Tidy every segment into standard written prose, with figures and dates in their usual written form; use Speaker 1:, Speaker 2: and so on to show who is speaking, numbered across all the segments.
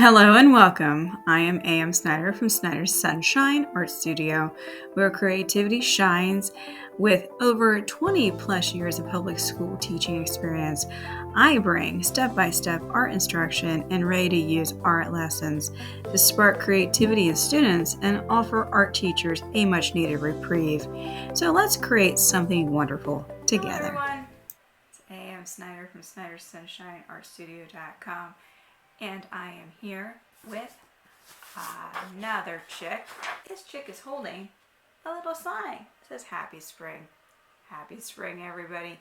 Speaker 1: Hello and welcome. I am A.M. Snyder from Snyder's Sunshine Art Studio, where creativity shines. With over 20 plus years of public school teaching experience, I bring step-by-step art instruction and ready-to-use art lessons to spark creativity in students and offer art teachers a much-needed reprieve. So let's create something wonderful together. Hello everyone. It's A.M. Snyder from Snyder's Sunshine Art Studio.com. And I am here with another chick. This chick is holding a little sign. It says Happy Spring. Happy Spring, everybody.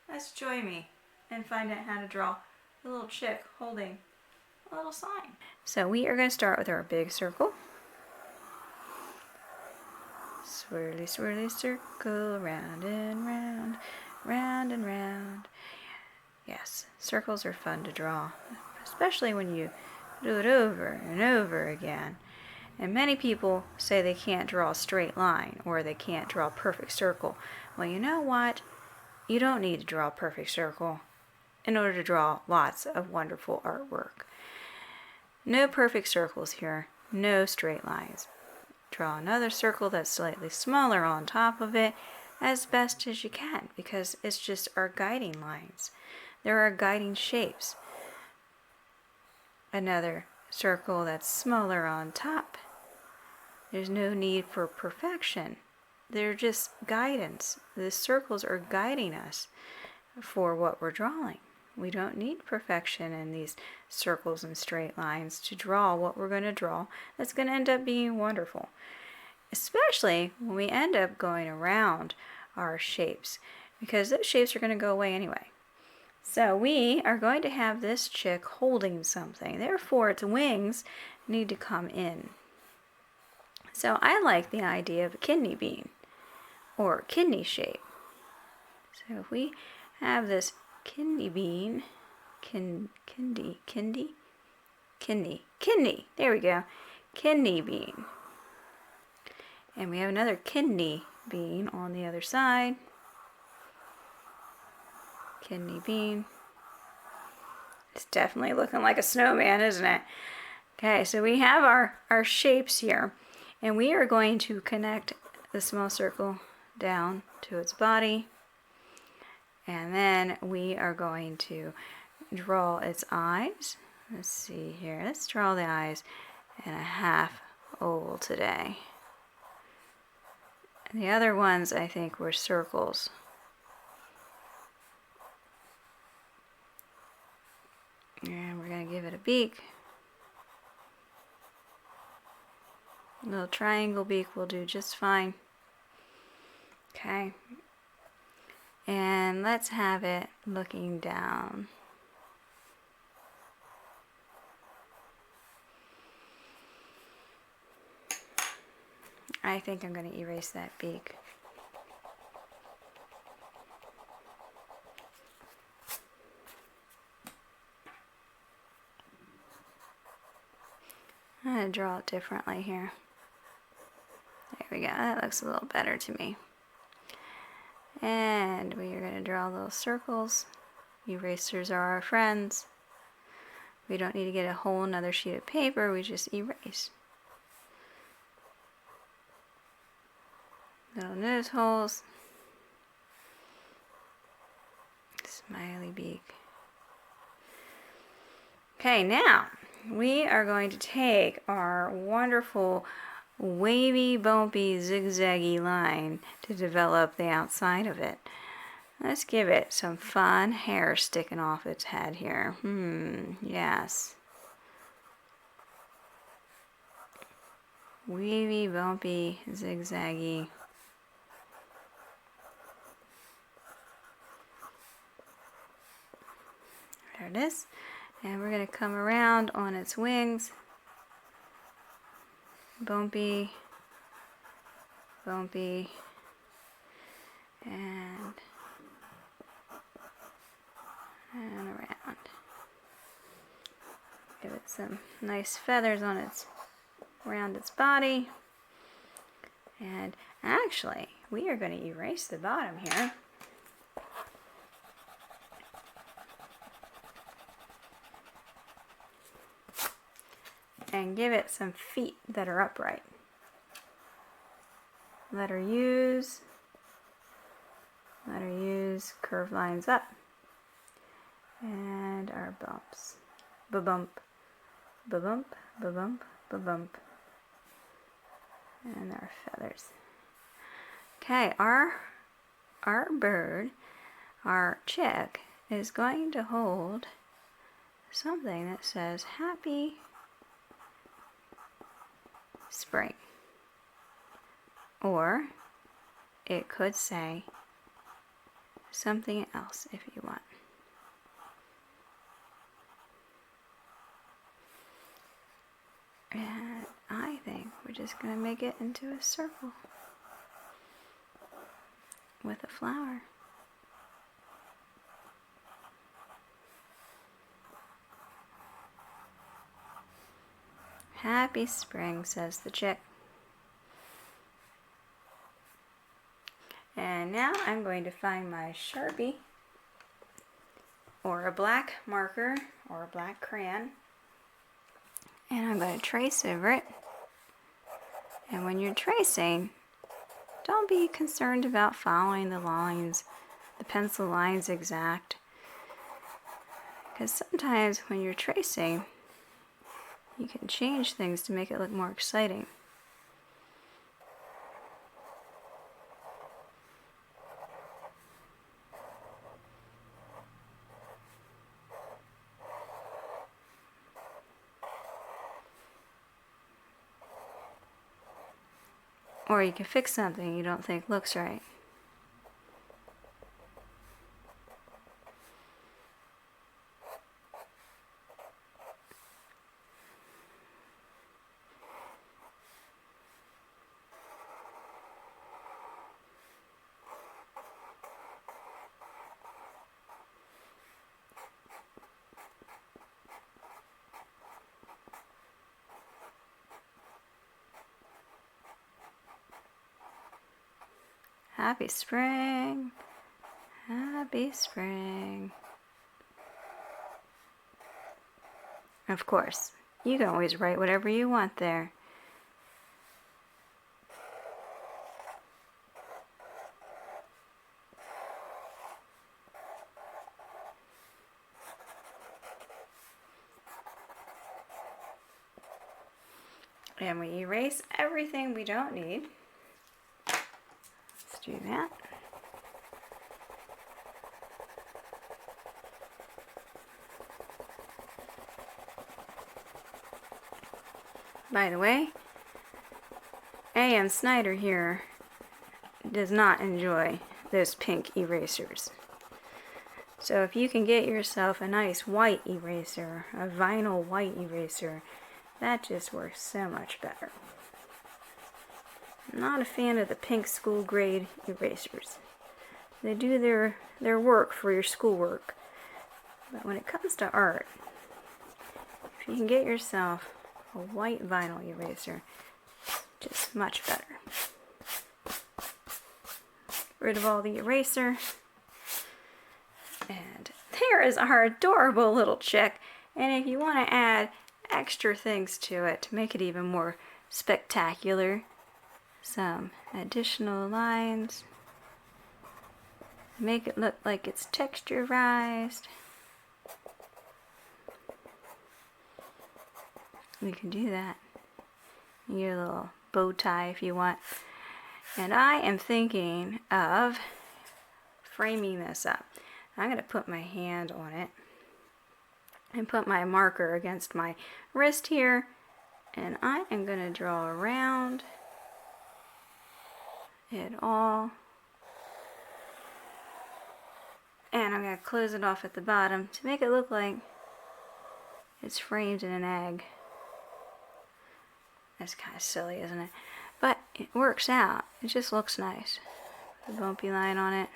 Speaker 1: Let's join me and find out how to draw a little chick holding a little sign. So we are going to start with our big circle. Swirly, swirly circle, round and round, round and round. Yes, circles are fun to draw, especially when you do it over and over again. And many people say they can't draw a straight line or they can't draw a perfect circle. Well, you know what? You don't need to draw a perfect circle in order to draw lots of wonderful artwork. No perfect circles here, no straight lines. Draw another circle that's slightly smaller on top of it as best as you can, because it's just our guiding lines. There are guiding shapes. Another circle that's smaller on top. There's no need for perfection. They're just guidance. The circles are guiding us for what we're drawing. We don't need perfection in these circles and straight lines to draw what we're going to draw that's going to end up being wonderful. Especially when we end up going around our shapes, because those shapes are going to go away anyway. So we are going to have this chick holding something. Therefore, its wings need to come in. So I like the idea of a kidney bean or kidney shape. So if we have this kidney bean, kidney, there we go, kidney bean. And we have another kidney bean on the other side. Kidney bean. It's definitely looking like a snowman, isn't it? Okay, so we have our shapes here, and we are going to connect the small circle down to its body, and then we are going to draw its eyes. Let's see here. Let's draw the eyes in a half oval today. And the other ones I think were circles. And we're going to give it a beak. A little triangle beak will do just fine. Okay. And let's have it looking down. I think I'm going to erase that beak. I'm going to draw it differently here. There we go. That looks a little better to me. And we are going to draw little circles. Erasers are our friends. We don't need to get a whole another sheet of paper. We just erase. Little nose holes. Smiley beak. Okay, now we are going to take our wonderful wavy, bumpy, zigzaggy line to develop the outside of it. Let's give it some fun hair sticking off its head here. Yes. Wavy, bumpy, zigzaggy. There it is. And we're going to come around on its wings. Bumpy, bumpy, and around. Give it some nice feathers on around its body. And actually, we are going to erase the bottom here. and give it some feet that are upright. Letter U's, curved lines up, and our bumps. Ba-bump, ba-bump, ba-bump, ba-bump, and our feathers. Okay, our bird, our chick, is going to hold something that says Happy Spring. Or it could say something else if you want. And I think we're just going to make it into a circle with a flower. Happy spring, says the chick. And now I'm going to find my Sharpie or a black marker or a black crayon, and I'm going to trace over it. And when you're tracing, don't be concerned about following the lines, the pencil lines exact, because sometimes when you're tracing, you can change things to make it look more exciting. Or you can fix something you don't think looks right. Happy spring, happy spring. Of course, you can always write whatever you want there. And we erase everything we don't need. Let's do that. By the way, A.M. Snyder here does not enjoy those pink erasers. So if you can get yourself a nice white eraser, a vinyl white eraser, that just works so much better. I'm not a fan of the pink school grade erasers. They do their work for your schoolwork. But when it comes to art, if you can get yourself a white vinyl eraser, just much better. Get rid of all the eraser. And there is our adorable little chick. And if you want to add extra things to it to make it even more spectacular, some additional lines, make it look like it's texturized. You can do that. Your little bow tie if you want. And I am thinking of framing this up. I'm going to put my hand on it and put my marker against my wrist here, and I am going to draw around it all, and I'm going to close it off at the bottom to make it look like it's framed in an egg. That's kind of silly, isn't it? But it works out. It just looks nice. The bumpy line on it.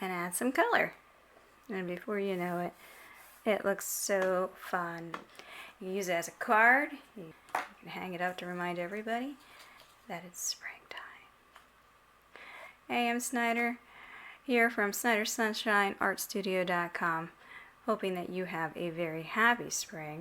Speaker 1: And add some color. And before you know it, It looks so fun. You can use it as a card. You can hang it up to remind everybody that it's springtime. A.M. Snyder here from SnyderSunshineArtStudio.com, hoping that you have a very happy spring.